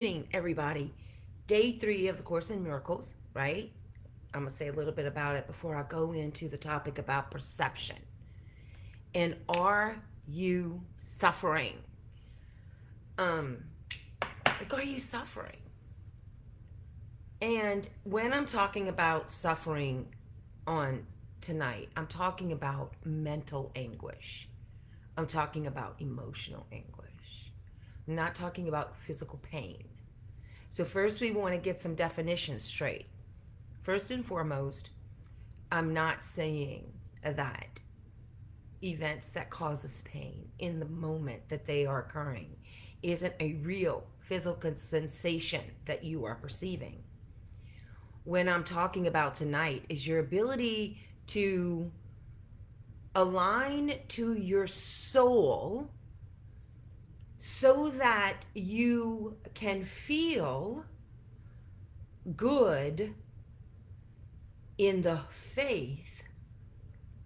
Evening, everybody. Day 3 of the Course in Miracles, right? I'm going to say a little bit about it before I go into the topic about perception. And are you suffering? Um, are you suffering? And when I'm talking about suffering on tonight, I'm talking about mental anguish. I'm talking about emotional anguish. I'm not talking about physical pain. So, first, we want to get some definitions straight. First and foremost, I'm not saying that events that cause us pain in the moment that they are occurring isn't a real physical sensation that you are perceiving. What I'm talking about tonight is your ability to align to your soul so that you can feel good in the faith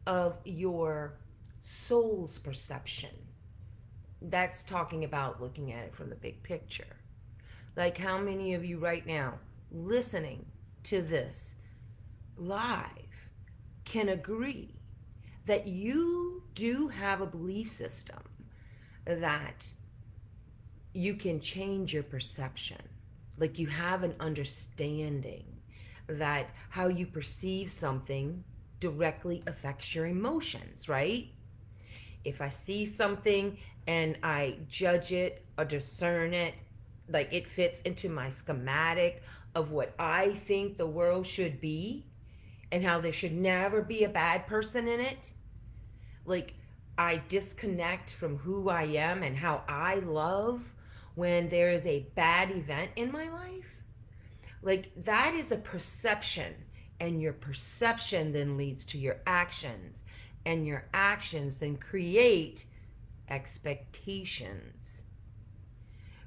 of your soul's perception. That's talking about looking at it from the big picture. Like, how many of you right now listening to this live can agree that you do have a belief system that you can change your perception? Like, you have an understanding that how you perceive something directly affects your emotions, right? If I see something and I judge it or discern it, like it fits into my schematic of what I think the world should be and how there should never be a bad person in it, like I disconnect from who I am and how I love when there is a bad event in my life, like that is a perception, and your perception then leads to your actions, and your actions then create expectations.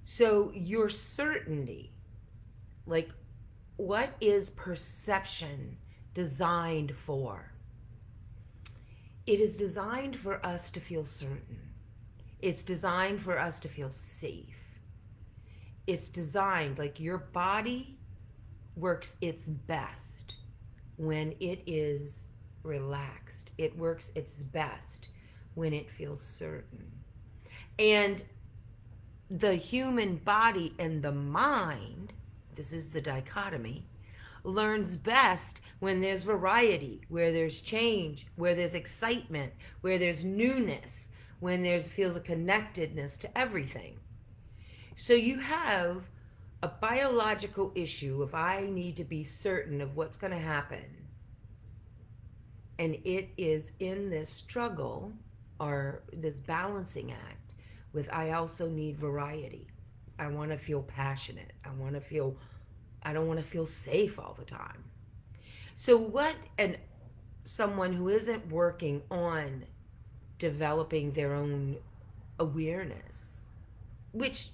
So your certainty, like what is perception designed for? It is designed for us to feel certain. It's designed for us to feel safe. It's designed like your body works its best when it is relaxed. It works its best when it feels certain. And the human body and the mind, this is the dichotomy, learns best when there's variety, where there's change, where there's excitement, where there's newness, when there's feels a connectedness to everything. So you have a biological issue if I need to be certain of what's going to happen. And it is in this struggle or this balancing act with I also need variety. I want to feel passionate. I don't want to feel safe all the time. So what and someone who isn't working on developing their own awareness, which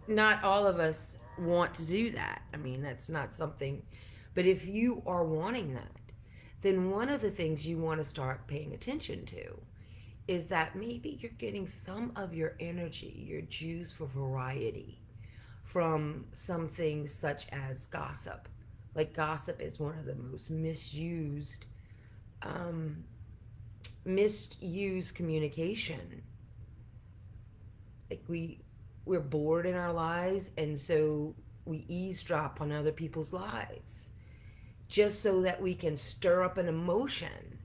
not all of us want to do that. I mean, that's not something, but if you are wanting that, then one of the things you want to start paying attention to is that maybe you're getting some of your energy, your juice for variety from some things such as gossip. Like, gossip is one of the most um, misused communication. Like, we're bored in our lives, and so we eavesdrop on other people's lives just so that we can stir up an emotion,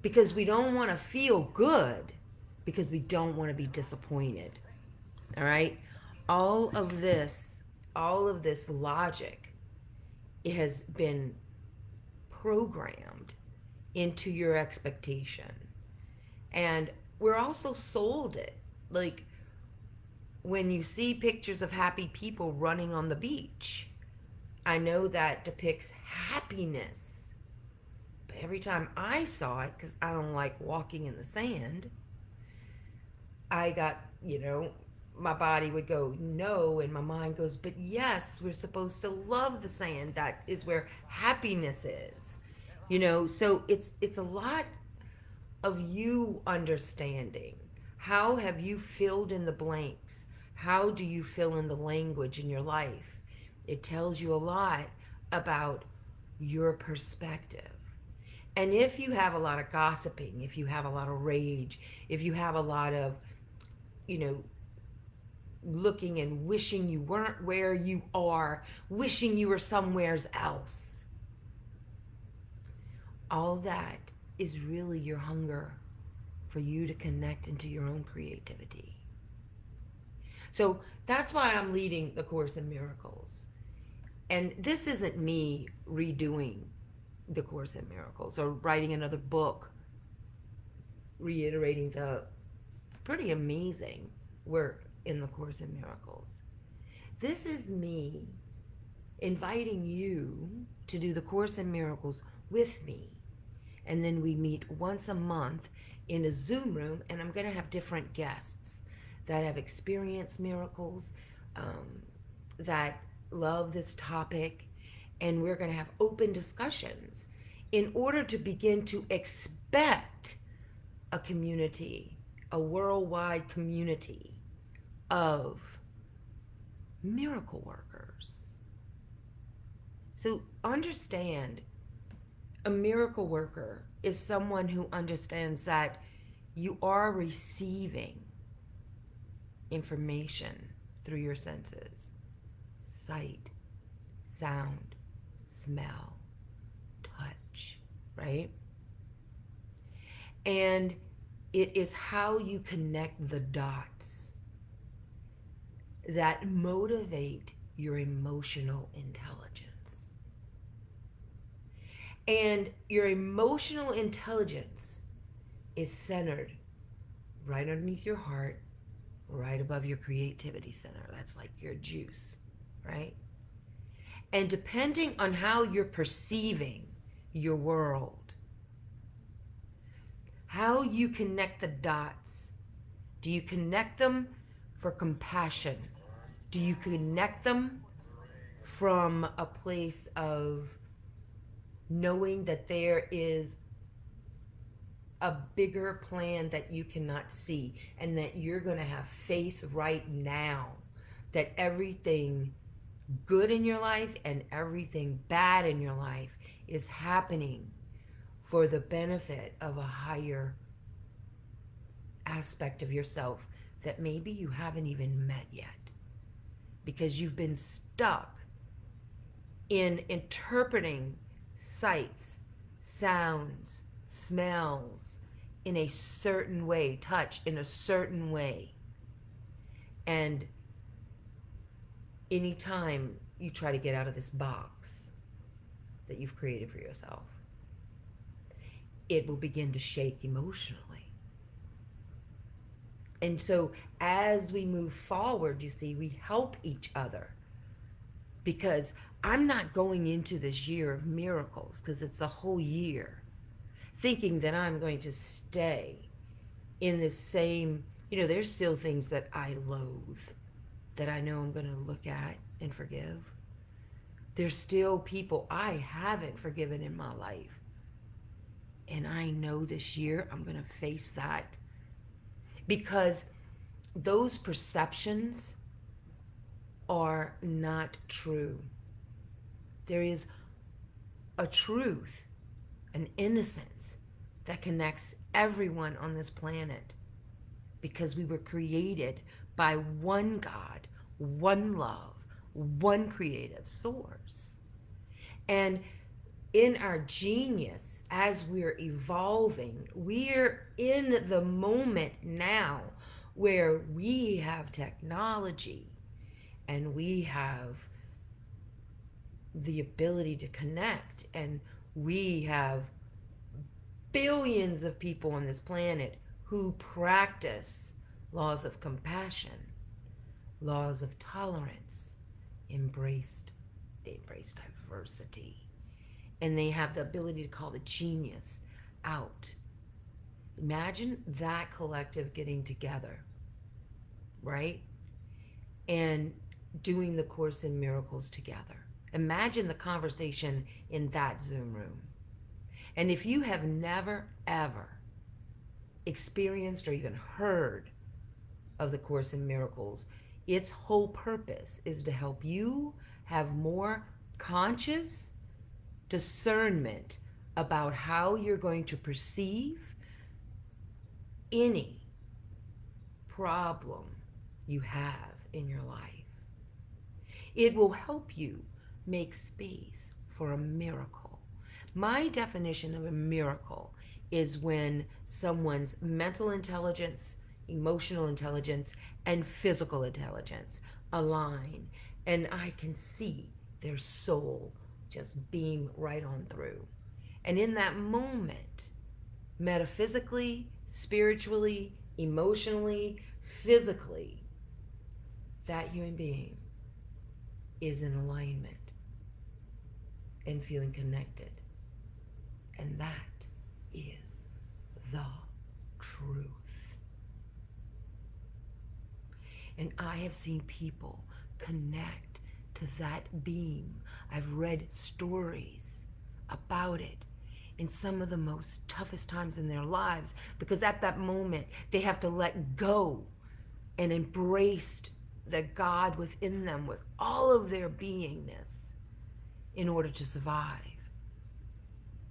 because we don't want to feel good, because we don't want to be disappointed. All right? All of this, all of this logic, it has been programmed into your expectation. And we're also sold it. Like, when you see pictures of happy people running on the beach, I know that depicts happiness. But every time I saw it, because I don't like walking in the sand, I got, my body would go, no, and my mind goes, but yes, we're supposed to love the sand. That is where happiness is. So it's a lot of you understanding. How have you filled in the blanks? How do you fill in the language in your life? It tells you a lot about your perspective. And if you have a lot of gossiping, if you have a lot of rage, if you have a lot of, you know, looking and wishing you weren't where you are, wishing you were somewhere else, all that is really your hunger for you to connect into your own creativity. So that's why I'm leading the Course in Miracles. And this isn't me redoing the Course in Miracles or writing another book reiterating the pretty amazing work in the Course in Miracles. This is me inviting you to do the Course in Miracles with me. And then we meet once a month in a Zoom room, and I'm going to have different guests that have experienced miracles, that love this topic, and we're going to have open discussions in order to begin to expect a community, a worldwide community of miracle workers. So understand, a miracle worker is someone who understands that you are receiving information through your senses: sight, sound, smell, touch, right? And it is how you connect the dots that motivate your emotional intelligence. And your emotional intelligence is centered right underneath your heart, right above your creativity center. That's like your juice, right? And depending on how you're perceiving your world, how you connect the dots, do you connect them for compassion? Do you connect them from a place of knowing that there is a bigger plan that you cannot see, and that you're going to have faith right now that everything good in your life and everything bad in your life is happening for the benefit of a higher aspect of yourself that maybe you haven't even met yet, because you've been stuck in interpreting sights, sounds, smells in a certain way, touch in a certain way. And anytime you try to get out of this box that you've created for yourself, it will begin to shake emotionally. And so as we move forward, you see, we help each other, because I'm not going into this year of miracles, because it's a whole year, thinking that I'm going to stay in this same, there's still things that I loathe that I know I'm going to look at and forgive. There's still people I haven't forgiven in my life. And I know this year I'm going to face that, because those perceptions are not true. There is a truth, an innocence that connects everyone on this planet, because we were created by one God, one love, one creative source. And in our genius, as we're evolving, we're in the moment now where we have technology and we have the ability to connect, and we have billions of people on this planet who practice laws of compassion, laws of tolerance, they embrace diversity, and they have the ability to call the genius out. Imagine that collective getting together, right? And doing the Course in Miracles together. Imagine the conversation in that Zoom room. And if you have never, ever experienced or even heard of the Course in Miracles, Its whole purpose is to help you have more conscious discernment about how you're going to perceive any problem you have in your life. It will help you make space for a miracle. My definition of a miracle is when someone's mental intelligence, emotional intelligence, and physical intelligence align, and I can see their soul just beam right on through. And in that moment, metaphysically, spiritually, emotionally, physically, that human being is in alignment and feeling connected. And that is the truth. And I have seen people connect to that beam. I've read stories about it in some of the most toughest times in their lives, because at that moment they have to let go and embrace the God within them with all of their beingness in order to survive.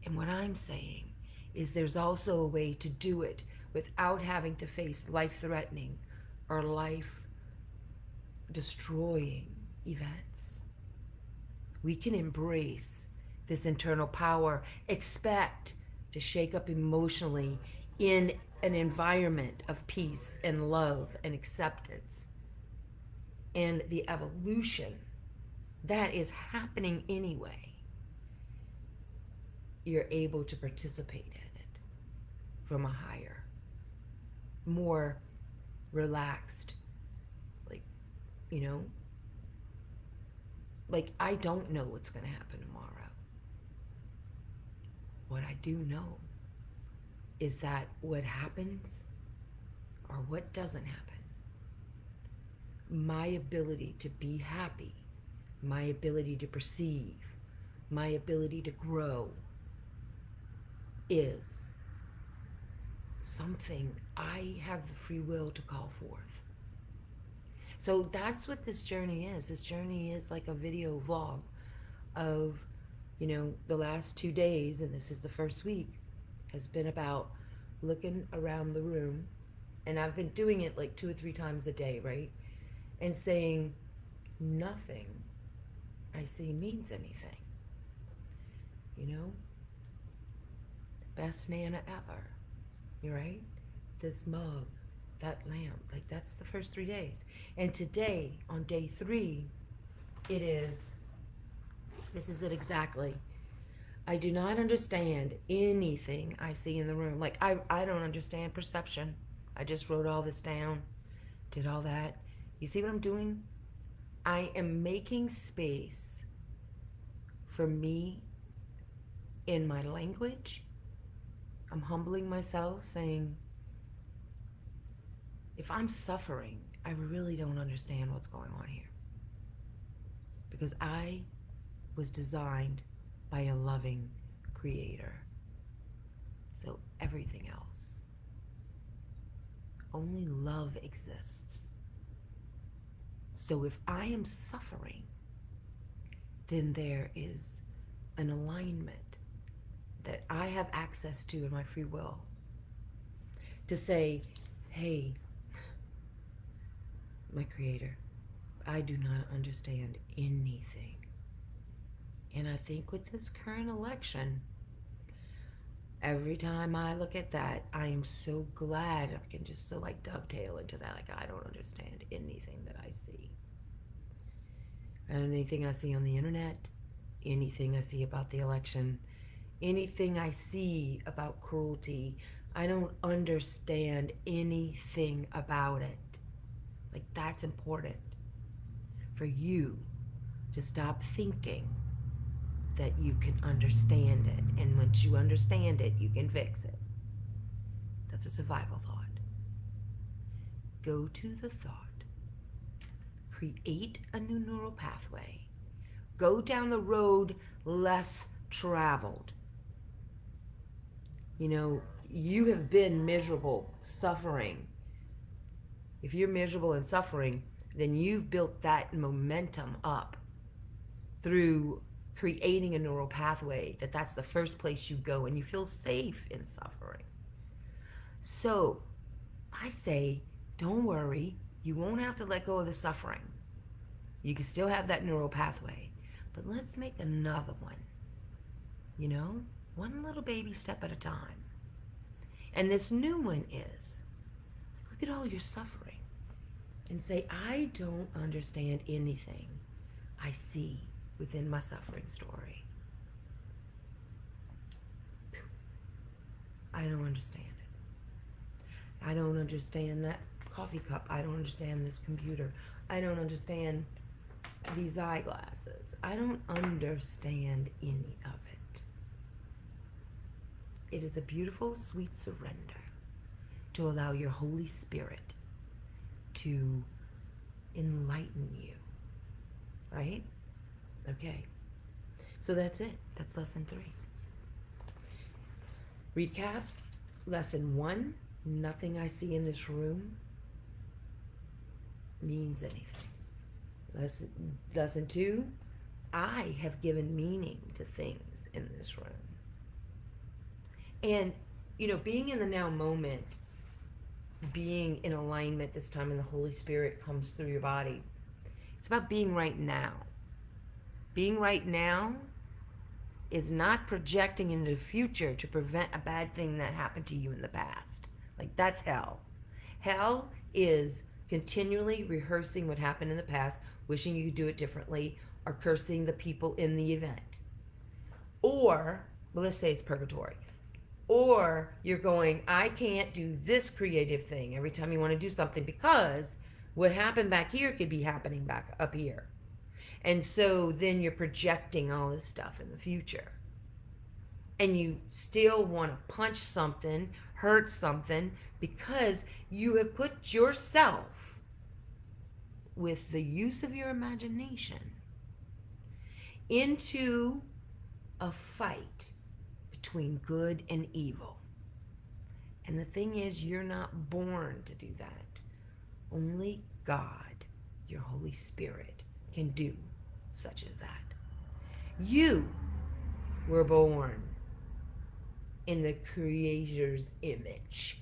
And what I'm saying is there's also a way to do it without having to face life threatening or life destroying events. We can embrace this internal power, expect to shake up emotionally in an environment of peace and love and acceptance, and the evolution that is happening anyway. You're able to participate in it from a higher, more relaxed, like, you know, like I don't know what's going to happen tomorrow. What I do know is that what happens or what doesn't happen, my ability to be happy, my ability to perceive, my ability to grow is something I have the free will to call forth. So that's what this journey is. This journey is like a video vlog of, the last 2 days, and this is the first week, has been about looking around the room. And I've been doing it like 2 or 3 times a day, right? And saying, nothing I see means anything. Best Nana ever. You're right? This mug, that lamp, like that's the first 3 days. And today, on day 3, this is it exactly. I do not understand anything I see in the room. Like, I don't understand perception. I just wrote all this down, did all that. You see what I'm doing? I am making space for me in my language. I'm humbling myself, saying, if I'm suffering, I really don't understand what's going on here. Because I was designed by a loving creator. So everything else, only love exists. So if I am suffering, then there is an alignment that I have access to in my free will to say, hey, my creator, I do not understand anything. And I think with this current election, every time I look at that, I am so glad I can just so like dovetail into that. Like, I don't understand anything that I see. And anything I see on the internet, anything I see about the election, anything I see about cruelty, I don't understand anything about it. Like, that's important for you to stop thinking that you can understand it. And once you understand it, you can fix it. That's a survival thought. Go to the thought. Create a new neural pathway. Go down the road less traveled. You have been miserable, suffering. If you're miserable and suffering, then you've built that momentum up through creating a neural pathway that's the first place you go and you feel safe in suffering. So I say, don't worry, you won't have to let go of the suffering. You can still have that neural pathway, but let's make another one, you know, one little baby step at a time. And this new one is look at all your suffering and say, I don't understand anything I see within my suffering story. I don't understand it. I don't understand that coffee cup. I don't understand this computer. I don't understand these eyeglasses. I don't understand any of it. It is a beautiful, sweet surrender to allow your Holy Spirit to enlighten you. Right? Okay. So that's it. That's lesson 3. Recap. Lesson 1, nothing I see in this room means anything. Lesson 2, I have given meaning to things in this room. And, you know, being in the now moment, being in alignment this time, and the Holy Spirit comes through your body, it's about being right now. Being right now is not projecting into the future to prevent a bad thing that happened to you in the past. Like, that's hell. Hell is continually rehearsing what happened in the past, wishing you could do it differently, or cursing the people in the event. Or, well, let's say it's purgatory. Or you're going, I can't do this creative thing every time you want to do something because what happened back here could be happening back up here. And so then you're projecting all this stuff in the future. And you still want to punch something, hurt something, because you have put yourself, with the use of your imagination, into a fight between good and evil. And the thing is, you're not born to do that. Only God, your Holy Spirit, can do such as that. You were born in the Creator's image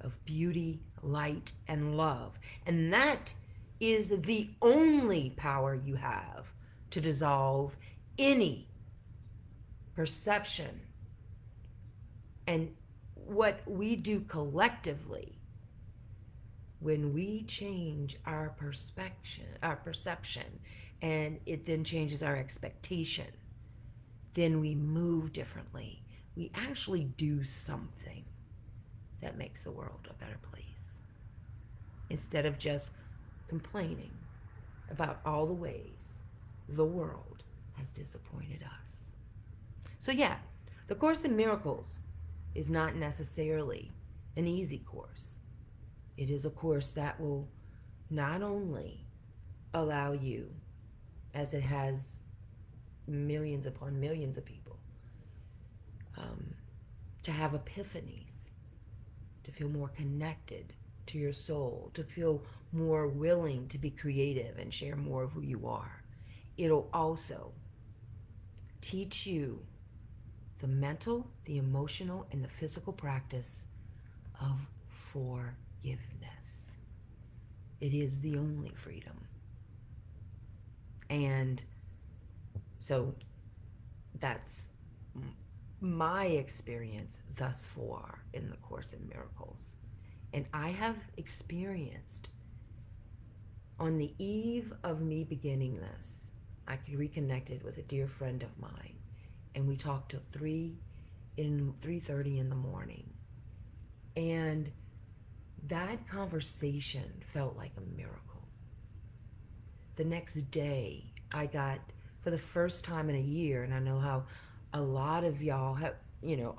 of beauty, light, and love. And that is the only power you have to dissolve any perception. And what we do collectively when we change our perception, and it then changes our expectation, then we move differently. We actually do something that makes the world a better place, instead of just complaining about all the ways the world has disappointed us. So yeah, the Course in Miracles is not necessarily an easy course. It is a course that will not only allow you, as it has millions upon millions of people, to have epiphanies, to feel more connected to your soul, to feel more willing to be creative and share more of who you are. It'll also teach you the mental, the emotional, and the physical practice of forgiveness. It is the only freedom. And so that's my experience thus far in the Course in Miracles. And I have experienced, on the eve of me beginning this, I reconnected with a dear friend of mine, and we talked till 3:30 in the morning. And that conversation felt like a miracle. The next day, I got, for the first time in a year, and I know how a lot of y'all have,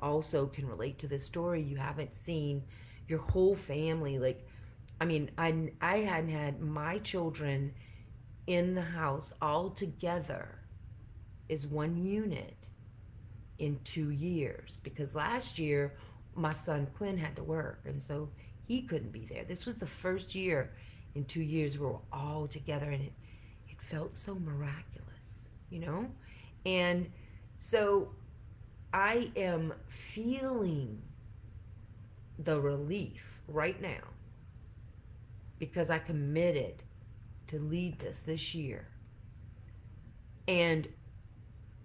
also can relate to this story. You haven't seen your whole family. Like, I mean, I hadn't had my children in the house all together as one unit in 2 years, because last year my son Quinn had to work, and so he couldn't be there. This was the first year In 2 years, we were all together, and it felt so miraculous, you know? And so I am feeling the relief right now because I committed to lead this year. And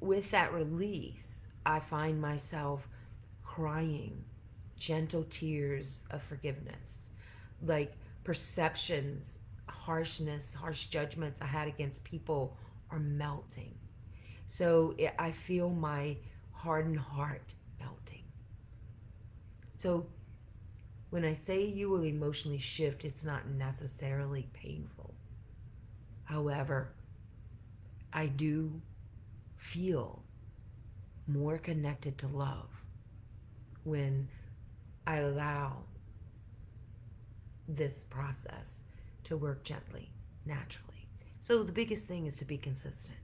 with that release, I find myself crying gentle tears of forgiveness, like perceptions, harshness, harsh judgments I had against people are melting. So I feel my hardened heart melting. So when I say you will emotionally shift, it's not necessarily painful. However, I do feel more connected to love when I allow this process to work gently, naturally. So the biggest thing is to be consistent.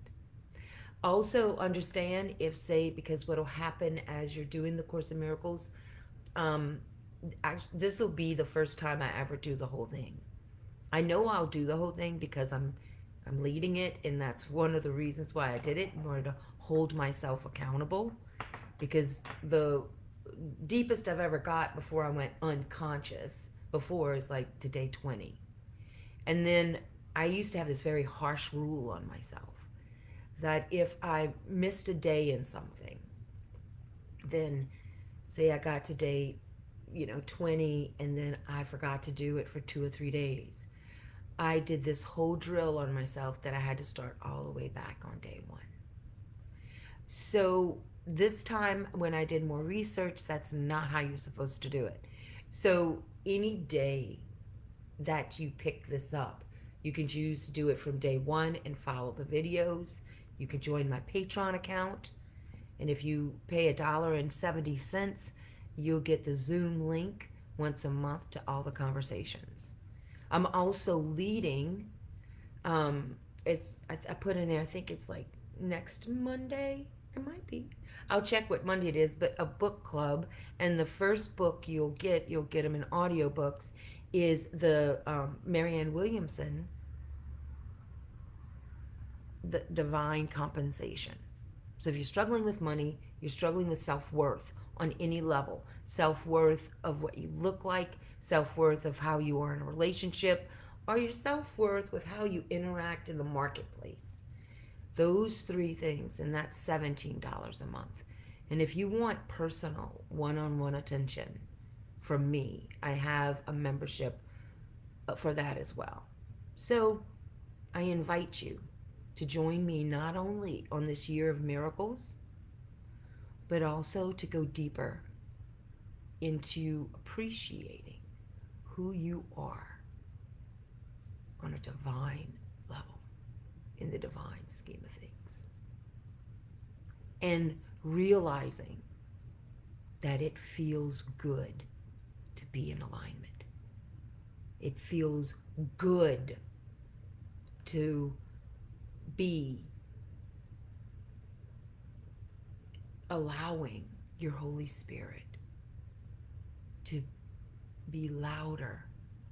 Also, understand if, say, because what will happen as you're doing the Course in Miracles, um, this will be the first time I ever do the whole thing. I know I'll do the whole thing because I'm leading it, and that's one of the reasons why I did it, in order to hold myself accountable. Because the deepest I've ever got before I went unconscious before is like to day 20. And then I used to have this very harsh rule on myself that if I missed a day in something, then say I got to day, 20, and then I forgot to do it for 2 or 3 days. I did this whole drill on myself that I had to start all the way back on day one. So this time when I did more research, that's not how you're supposed to do it. So any day that you pick this up, you can choose to do it from day one and follow the videos. You can join my Patreon account. And if you pay $1.70, you'll get the Zoom link once a month to all the conversations. I'm also leading, um, I put in there, I think it's like next Monday. It might be. I'll check what Monday it is, but a book club. And the first book you'll get them in audiobooks, is the Marianne Williamson, The Divine Compensation. So if you're struggling with money, you're struggling with self-worth on any level, self-worth of what you look like, self-worth of how you are in a relationship, or your self-worth with how you interact in the marketplace. Those three things, and that's $17 a month. And if you want personal one-on-one attention from me, I have a membership for that as well. So I invite you to join me not only on this year of miracles, but also to go deeper into appreciating who you are on a divine level, in the divine scheme of things. And realizing that it feels good to be in alignment. It feels good to be allowing your Holy Spirit to be louder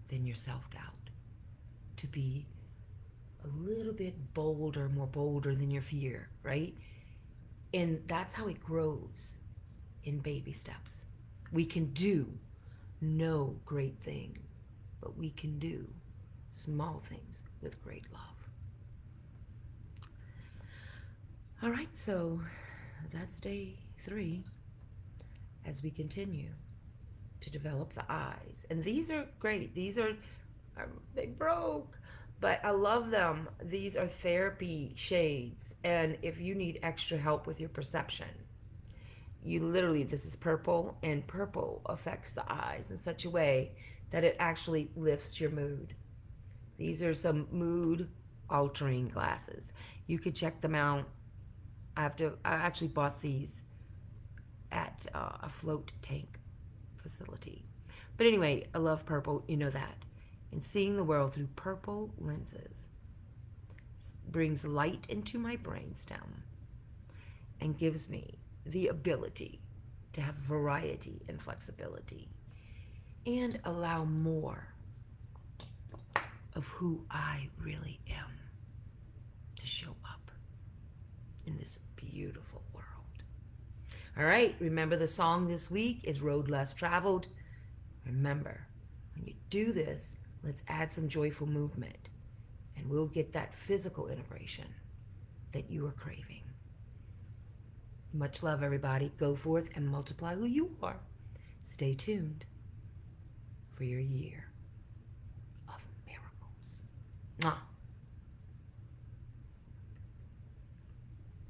than your self-doubt, to be a little bit bolder, more bolder than your fear, right? And that's how it grows in baby steps. We can do no great thing, but we can do small things with great love. All right, so that's day 3 as we continue to develop the eyes. And these are great. These are, they broke, but I love them. These are therapy shades. And if you need extra help with your perception, you literally, this is purple, and purple affects the eyes in such a way that it actually lifts your mood. These are some mood altering glasses. You could check them out. I actually bought these at a float tank facility. But anyway, I love purple, you know that. And seeing the world through purple lenses brings light into my brainstem and gives me the ability to have variety and flexibility and allow more of who I really am to show up in this beautiful world. All right, remember the song this week is Road Less Traveled. Remember, when you do this, let's add some joyful movement and we'll get that physical integration that you are craving. Much love, everybody. Go forth and multiply who you are. Stay tuned for your year of miracles. Mwah.